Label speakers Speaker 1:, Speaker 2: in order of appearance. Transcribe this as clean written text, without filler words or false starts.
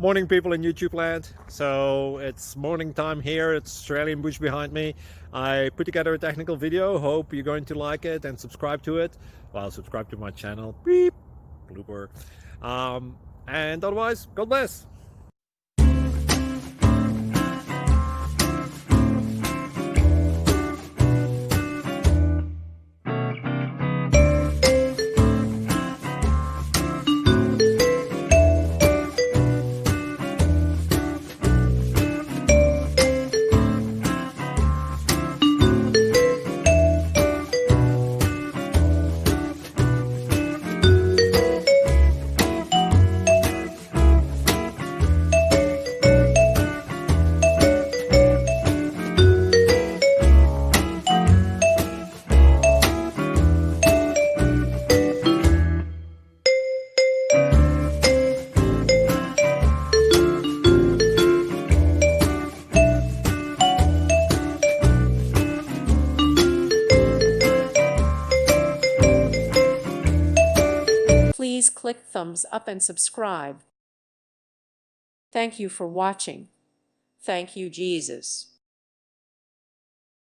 Speaker 1: Morning, people in YouTube land. So it's morning time here. It's Australian bush behind me. I put together a technical video. Hope you're going to like it and subscribe to it. Well, subscribe to my channel. Beep. Blooper. And otherwise, God bless.
Speaker 2: Please click thumbs up and subscribe. Thank you for watching. Thank you, Jesus.